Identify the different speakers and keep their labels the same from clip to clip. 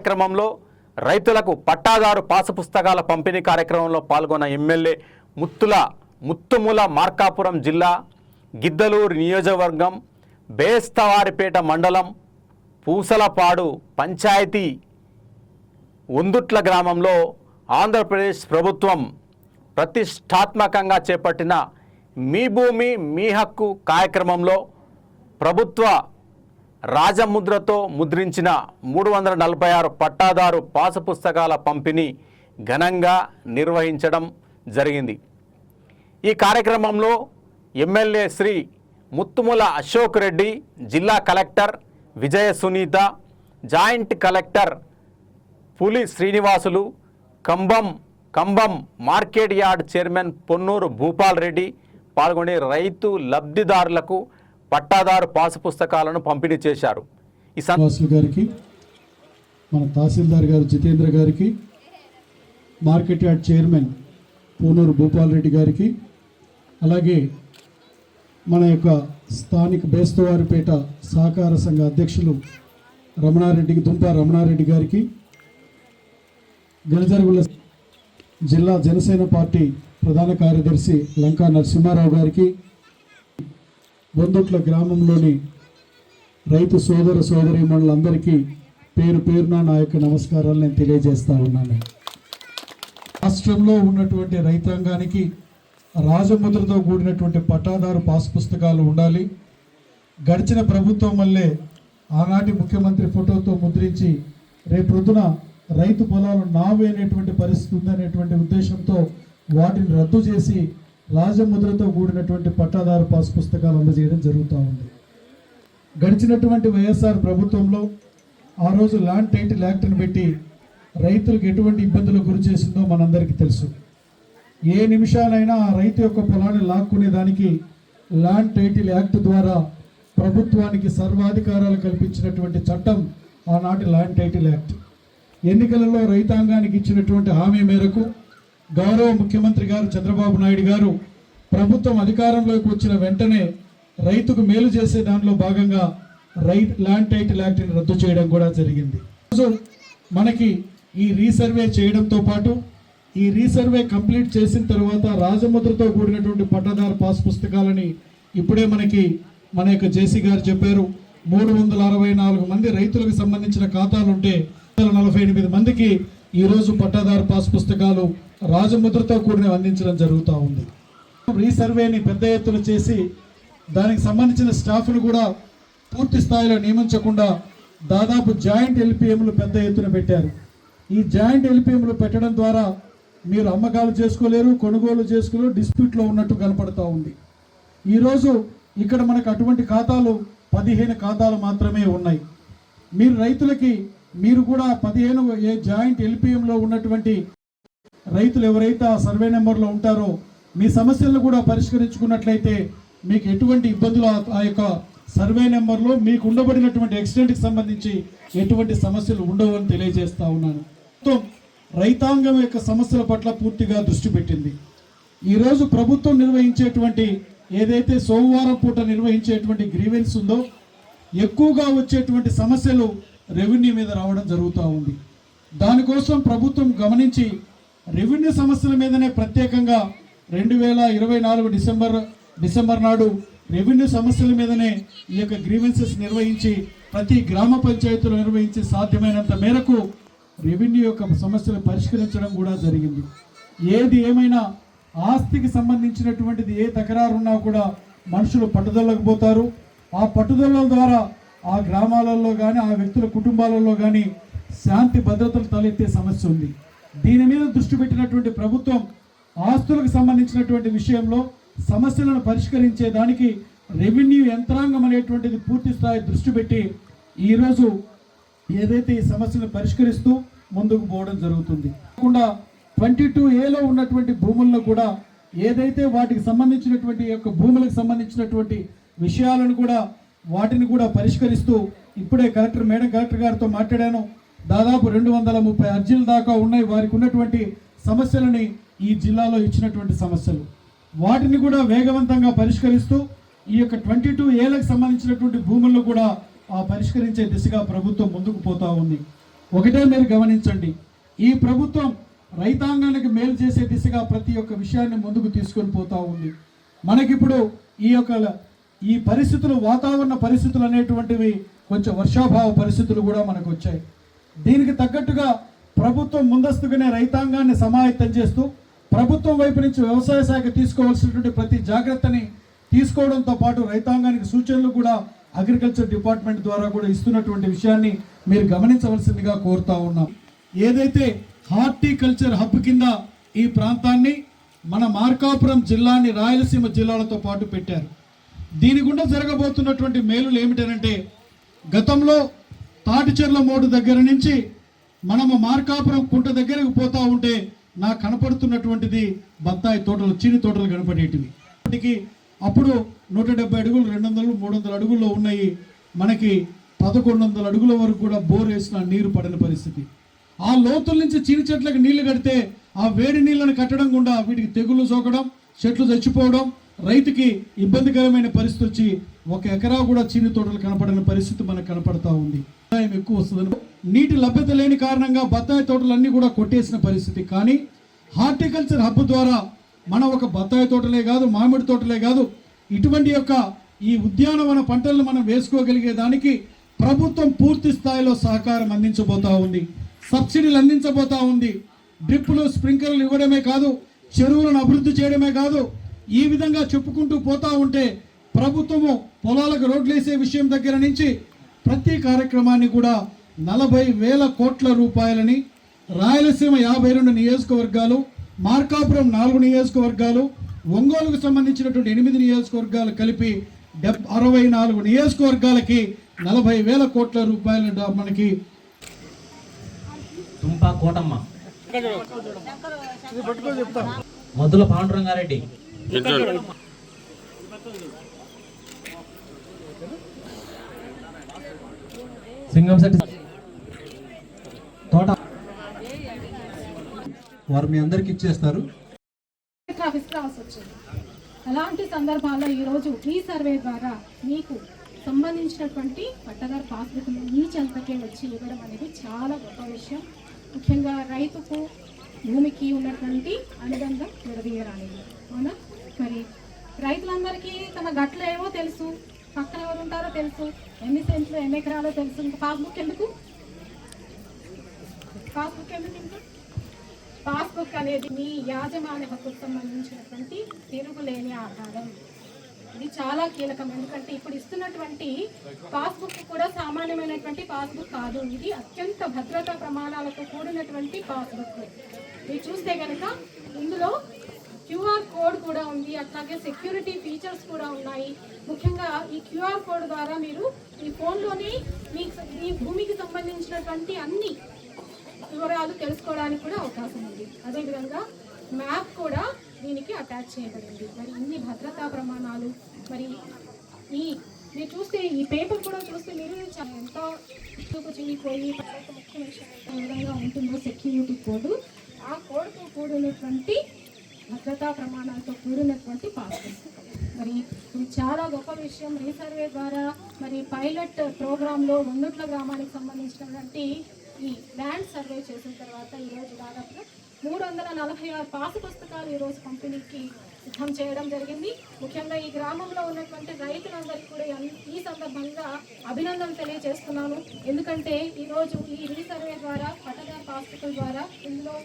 Speaker 1: కార్యక్రమంలో రైతులకు పట్టాదారు పాసు పుస్తకాల పంపిణీ కార్యక్రమంలో పాల్గొన్న ఎమ్మెల్యే ముత్తుముల మార్కాపురం జిల్లా గిద్దలూరు నియోజకవర్గం బేస్తవారిపేట మండలం పూసలపాడు పంచాయతీ ఉందుట్ల గ్రామంలో ఆంధ్రప్రదేశ్ ప్రభుత్వం ప్రతిష్టాత్మకంగా చేపట్టిన మీ భూమి మీ హక్కు కార్యక్రమంలో ప్రభుత్వ రాజముద్రతో ముద్రించిన 346 పట్టాదారు పాసు పుస్తకాల పంపిణీ ఘనంగా నిర్వహించడం జరిగింది. ఈ కార్యక్రమంలో ఎమ్మెల్యే శ్రీ ముత్తుముల అశోక్ రెడ్డి, జిల్లా collector Vijaya Sunitha, joint collector Puli Srinivasulu, Cumbum market yard chairman Ponnuru Bhupal Reddy పాల్గొని రైతు లబ్ధిదారులకు పట్టాదారు పాసు పుస్తకాలను పంపిణీ చేశారు. ఈ
Speaker 2: గారికి, మన తహసీల్దార్ గారు జితేంద్ర గారికి, market yard chairman Punuru Bhupal Reddy గారికి, అలాగే మన యొక్క స్థానిక బేస్తవారిపేట సహకార సంఘ అధ్యక్షులు దుంప రమణారెడ్డి గారికి, గెలజరుగుల జిల్లా జనసేన పార్టీ ప్రధాన కార్యదర్శి లంకా నరసింహారావు గారికి, బొందుట్ల గ్రామంలోని రైతు సోదరీమణులందరికీ పేరు పేరున నా యొక్క నమస్కారాలు నేను తెలియజేస్తా ఉన్నాను. రాష్ట్రంలో ఉన్నటువంటి రైతాంగానికి రాజముద్రతో కూడినటువంటి పట్టాదారు పాసు పుస్తకాలు ఉండాలి. గడిచిన ప్రభుత్వం వల్లే ఆనాటి ముఖ్యమంత్రి ఫోటోతో ముద్రించి రేపొద్దున రైతు పొలాలు నావే అనేటువంటి పరిస్థితి ఉందనేటువంటి ఉద్దేశంతో వాటిని రద్దు చేసి రాజముద్రతో కూడినటువంటి పట్టాదారు పాసు పుస్తకాలు అందజేయడం జరుగుతూ ఉంది. గడిచినటువంటి వైఎస్ఆర్ ప్రభుత్వంలో ఆ రోజు ల్యాండ్ టైటిల్ యాక్ట్ని పెట్టి రైతులకు ఎటువంటి ఇబ్బందులకు గురి చేసిందో మనందరికీ తెలుసు. ఏ నిమిషాలైనా ఆ రైతు యొక్క పొలాన్ని లాక్కునేదానికి ల్యాండ్ టైటిల్ యాక్ట్ ద్వారా ప్రభుత్వానికి సర్వాధికారాలు కల్పించినటువంటి చట్టం ఆనాటి ల్యాండ్ టైటిల్ యాక్ట్. ఎన్నికలలో రైతాంగానికి ఇచ్చినటువంటి హామీ మేరకు గౌరవ ముఖ్యమంత్రి గారు చంద్రబాబు నాయుడు గారు ప్రభుత్వం అధికారంలోకి వచ్చిన వెంటనే రైతుకు మేలు చేసే దానిలో భాగంగా ల్యాండ్ టైటిల్ యాక్ట్ని రద్దు చేయడం కూడా జరిగింది. మనకి ఈ రీసర్వే చేయడంతో పాటు ఈ రీసర్వే కంప్లీట్ చేసిన తర్వాత రాజముద్రతో కూడినటువంటి పట్టాదారు పాస్ పుస్తకాలని ఇప్పుడే మన యొక్క జేసీ గారు చెప్పారు. 364 మంది రైతులకు సంబంధించిన ఖాతాలుంటే 48 మందికి ఈరోజు పట్టాదారు పాస్ పుస్తకాలు రాజముద్రతో కూడిన అందించడం జరుగుతూ ఉంది. రీసర్వేని పెద్ద ఎత్తున చేసి దానికి సంబంధించిన స్టాఫ్ను కూడా పూర్తి స్థాయిలో నియమించకుండా దాదాపు జాయింట్ ఎల్పిఎంలు పెద్ద ఎత్తున పెట్టారు. ఈ జాయింట్ ఎల్పిఎంలు పెట్టడం ద్వారా మీరు అమ్మకాలు చేసుకోలేరు, కొనుగోలు చేసుకోలేరు, డిస్ప్యూట్లో ఉన్నట్టు కనపడుతూ ఉంది. ఈరోజు ఇక్కడ మనకు అటువంటి ఖాతాలు 15 ఖాతాలు మాత్రమే ఉన్నాయి. మీరు రైతులకి మీరు కూడా 15 జాయింట్ ఎల్పిఎంలో ఉన్నటువంటి రైతులు ఎవరైతే ఆ సర్వే నెంబర్లో ఉంటారో మీ సమస్యలను కూడా పరిష్కరించుకున్నట్లయితే మీకు ఎటువంటి ఇబ్బందులు ఆ యొక్క సర్వే నెంబర్లో మీకు ఉండబడినటువంటి ఎక్స్టెంట్కి సంబంధించి ఎటువంటి సమస్యలు ఉండవు అని తెలియజేస్తా ఉన్నాను. రైతాంగం యొక్క సమస్యల పట్ల పూర్తిగా దృష్టి పెట్టింది. ఈరోజు ప్రభుత్వం నిర్వహించేటువంటి ఏదైతే సోమవారం పూట నిర్వహించేటువంటి గ్రీవెన్స్ ఉందో ఎక్కువగా వచ్చేటువంటి సమస్యలు రెవెన్యూ మీద రావడం జరుగుతూ ఉంది. దానికోసం ప్రభుత్వం గమనించి రెవెన్యూ సమస్యల మీదనే ప్రత్యేకంగా 2024 డిసెంబర్ నాడు రెవెన్యూ సమస్యల మీదనే ఈ యొక్క గ్రీవెన్సెస్ నిర్వహించి ప్రతి గ్రామ పంచాయతీలో నిర్వహించి సాధ్యమైనంత మేరకు రెవెన్యూ యొక్క సమస్యలు పరిష్కరించడం కూడా జరిగింది. ఏది ఏమైనా ఆస్తికి సంబంధించినటువంటిది ఏ తకరారు ఉన్నా కూడా మనుషులు పట్టుదలకు పోతారు. ఆ పట్టుదల ద్వారా ఆ గ్రామాలలో కానీ ఆ వ్యక్తుల కుటుంబాలలో కానీ శాంతి భద్రతలు తలెత్తే సమస్య ఉంది. దీని మీద దృష్టి పెట్టినటువంటి ప్రభుత్వం ఆస్తులకు సంబంధించినటువంటి విషయంలో సమస్యలను పరిష్కరించే దానికి రెవెన్యూ యంత్రాంగం అనేటువంటిది పూర్తి స్థాయి దృష్టి పెట్టి ఈరోజు ఏదైతే ఈ సమస్యలను పరిష్కరిస్తూ ముందుకు పోవడం జరుగుతుంది. కాకుండా 22A ఉన్నటువంటి భూములను కూడా ఏదైతే వాటికి సంబంధించినటువంటి యొక్క భూములకు సంబంధించినటువంటి విషయాలను కూడా వాటిని కూడా పరిష్కరిస్తూ ఇప్పుడే కలెక్టర్ గారితో మాట్లాడాను. దాదాపు 230 అర్జీలు దాకా ఉన్నాయి. వారికి ఉన్నటువంటి సమస్యలని ఈ జిల్లాలో ఇచ్చినటువంటి సమస్యలు వాటిని కూడా వేగవంతంగా పరిష్కరిస్తూ ఈ యొక్క 22Aలకు సంబంధించినటువంటి భూములను కూడా పరిష్కరించే దిశగా ప్రభుత్వం ముందుకు పోతా ఉంది. ఒకటే మీరు గమనించండి, ఈ ప్రభుత్వం రైతాంగానికి మేలు చేసే దిశగా ప్రతి ఒక్క విషయాన్ని ముందుకు తీసుకొని పోతా ఉంది. మనకిప్పుడు ఈ పరిస్థితులు, వాతావరణ పరిస్థితులు అనేటువంటివి కొంచెం వర్షాభావ పరిస్థితులు కూడా మనకు వచ్చాయి. దీనికి తగ్గట్టుగా ప్రభుత్వం ముందస్తుగానే రైతాంగాన్ని సమాయత్తం చేస్తూ ప్రభుత్వం వైపు నుంచి వ్యవసాయ శాఖ తీసుకోవాల్సినటువంటి ప్రతి జాగ్రత్తని తీసుకోవడంతో పాటు రైతాంగానికి సూచనలు కూడా అగ్రికల్చర్ డిపార్ట్మెంట్ ద్వారా కూడా ఇస్తున్నటువంటి విషయాన్ని మీరు గమనించవలసిందిగా కోరుతా ఉన్నాం. ఏదైతే హార్టికల్చర్ హబ్ కింద ఈ ప్రాంతాన్ని మన మార్కాపురం జిల్లాని రాయలసీమ జిల్లాలతో పాటు పెట్టారు. దీని గుండా జరగబోతున్నటువంటి మేలులు ఏమిటనంటే, గతంలో తాటిచెర్ల మోడు దగ్గర నుంచి మనము మార్కాపురం కుంట దగ్గరకు పోతా ఉంటే నాకు కనపడుతున్నటువంటిది బత్తాయి తోటలు, చీని తోటలు కనపడేటివి. అప్పుడు 170 అడుగులు, 200, 300 అడుగుల్లో ఉన్నాయి. మనకి 1100 అడుగుల వరకు కూడా బోర్ వేసిన నీరు పడని పరిస్థితి. ఆ లోతుల నుంచి చీని చెట్లకు నీళ్లు కడితే ఆ వేడి నీళ్లను కట్టడం గుండా వీటికి తెగులు సోకడం, చెట్లు చచ్చిపోవడం, రైతుకి ఇబ్బందికరమైన పరిస్థితి వచ్చి 1 ఎకరా కూడా చీని తోటలు కనపడని పరిస్థితి మనకు కనపడతా ఉంది. ఆదాయం ఎక్కువ వస్తుంది. నీటి లభ్యత లేని కారణంగా బత్తాయి తోటలన్నీ కూడా కొట్టేసిన పరిస్థితి. కానీ హార్టికల్చర్ హబ్ ద్వారా మనం ఒక బత్తాయి తోటలే కాదు, మామిడి తోటలే కాదు, ఇటువంటి ఈ ఉద్యానవన పంటలను మనం వేసుకోగలిగే దానికి ప్రభుత్వం పూర్తి స్థాయిలో సహకారం అందించబోతా ఉంది. సబ్సిడీలు అందించబోతా ఉంది. డ్రిప్పులు, స్ప్రింక్లర్లు ఇవ్వడమే కాదు, చెరువులను అభివృద్ధి చేయడమే కాదు, ఈ విధంగా చెప్పుకుంటూ పోతా ఉంటే ప్రభుత్వము పొలాలకు రోడ్లు వేసే విషయం దగ్గర నుంచి ప్రతి కార్యక్రమాన్ని కూడా 40,000 కోట్ల రూపాయలని రాయలసీమ 52 నియోజకవర్గాలు, మార్కాపురం 4 నియోజకవర్గాలు, ఒంగోలుకు సంబంధించినటువంటి 8 నియోజకవర్గాలు కలిపి 64 నియోజకవర్గాలకి 40,000 కోట్ల రూపాయలు మనకి.
Speaker 3: తుంపా కోటమ్మ, మొదల పాండురంగారెడ్డి, సింగంశెట్టి తోట
Speaker 2: వారు మీ అందరికి ఇచ్చేస్తారు.
Speaker 4: అలాంటి సందర్భాల్లో ఈరోజు ఈ సర్వే ద్వారా మీకు సంబంధించినటువంటి పట్టదారు పాస్బుక్లు మీ చెంతకే వచ్చి ఇవ్వడం అనేది చాలా గొప్ప విషయం. ముఖ్యంగా రైతుకు భూమికి ఉన్నటువంటి అనుబంధం విడదీయరానిది. అవునా? మరి రైతులందరికీ తమ గట్లు ఏవో తెలుసు, పక్కన ఎవరు ఉంటారో తెలుసు, ఎన్ని సెంట్లు, ఎన్ని ఎకరాలో తెలుసు. ఇంకా పాస్బుక్ ఎందుకు? ఇంకా పాస్బుక్ అనేది మీ యాజమాన్య హక్కుకు సంబంధించినటువంటి తిరుగులేని ఆధారం. ఇది చాలా కీలకం. ఎందుకంటే ఇప్పుడు ఇస్తున్నటువంటి పాస్బుక్ కూడా సామాన్యమైనటువంటి పాస్బుక్ కాదు. ఇది అత్యంత భద్రతా ప్రమాణాలతో కూడినటువంటి పాస్బుక్. మీరు చూస్తే కనుక ఇందులో క్యూఆర్ కోడ్ కూడా ఉంది, అట్లాగే సెక్యూరిటీ ఫీచర్స్ కూడా ఉన్నాయి. ముఖ్యంగా ఈ క్యూఆర్ కోడ్ ద్వారా మీరు ఈ ఫోన్లోనే మీ భూమికి సంబంధించినటువంటి అన్ని వివరాలు తెలుసుకోవడానికి కూడా అవకాశం ఉంది. అదేవిధంగా మ్యాప్ కూడా దీనికి అటాచ్ చేయబడింది. మరి ఇన్ని భద్రతా ప్రమాణాలు, మరి మీరు చూస్తే ఈ పేపర్ కూడా చూస్తే మీరు ఎంతో చినిపోయి ముఖ్య విషయం ఏ విధంగా ఉంటుందో సెక్యూరిటీ కోడ్, ఆ కోడ్తో కూడినటువంటి భద్రతా ప్రమాణాలతో కూడినటువంటి పాస్బుక్. మరి ఇది చాలా గొప్ప విషయం. రీసర్వే ద్వారా మరి పైలట్ ప్రోగ్రాంలో వందుట్ల గ్రామానికి సంబంధించినటువంటి ఈ ల్యాండ్ సర్వే చేసిన తర్వాత ఈరోజు దాదాపుగా 346 పాసు పుస్తకాలు ఈరోజు పంపిణీకి సిద్ధం చేయడం జరిగింది. ముఖ్యంగా ఈ గ్రామంలో ఉన్నటువంటి రైతులందరికీ కూడా ఈ సందర్భంగా అభినందనలు తెలియజేస్తున్నాను. ఎందుకంటే ఈరోజు ఈ రీసర్వే ద్వారా, పట్టదారు పాస్బుక్ల ద్వారా ఇందులో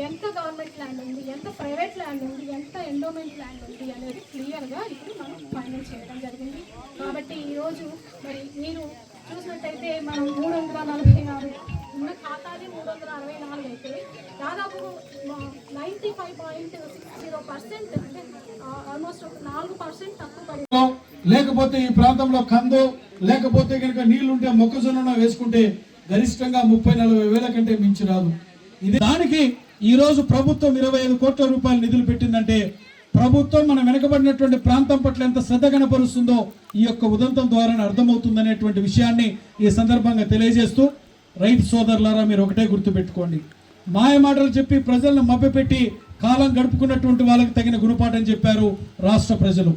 Speaker 4: ఎంత గవర్నమెంట్ ల్యాండ్ ఉంది, ఎంత ప్రైవేట్ ల్యాండ్ ఉంది, ఎంత ఎండోమెంట్ ల్యాండ్ ఉంది అనేది క్లియర్గా ఇప్పుడు మనం ఫైనల్ చేయడం జరిగింది. కాబట్టి ఈరోజు మరి మీరు చూసినట్టయితే మనం 346 ఉన్న ఖాతాది 364 అయితే దాదాపు 95.60% అంటే ఆల్మోస్ట్ 4% తక్కువ పడి,
Speaker 2: లేకపోతే ఈ ప్రాంతంలో కందో లేకపోతే కనుక నీళ్లుంటే మొక్కజొన్న వేసుకుంటే గరిష్టంగా 30-40 వేల కంటే మించి రాదు. ఇది దానికి ఈరోజు ప్రభుత్వం 25 కోట్ల రూపాయలు నిధులు పెట్టిందంటే ప్రభుత్వం మనం వెనకబడినటువంటి ప్రాంతం పట్ల ఎంత శ్రద్ధ కనపరుస్తుందో ఈ యొక్క ఉదంతం ద్వారా అర్థమవుతుందనేటువంటి విషయాన్ని ఈ సందర్భంగా తెలియజేస్తూ, రైతు సోదరులారా మీరు ఒకటే గుర్తుపెట్టుకోండి, మాయ మాటలు చెప్పి ప్రజలను మభ్యపెట్టి కాలం గడుపుకున్నటువంటి వాళ్ళకి తగిన గుణపాఠం చెప్పారు రాష్ట్ర ప్రజలు.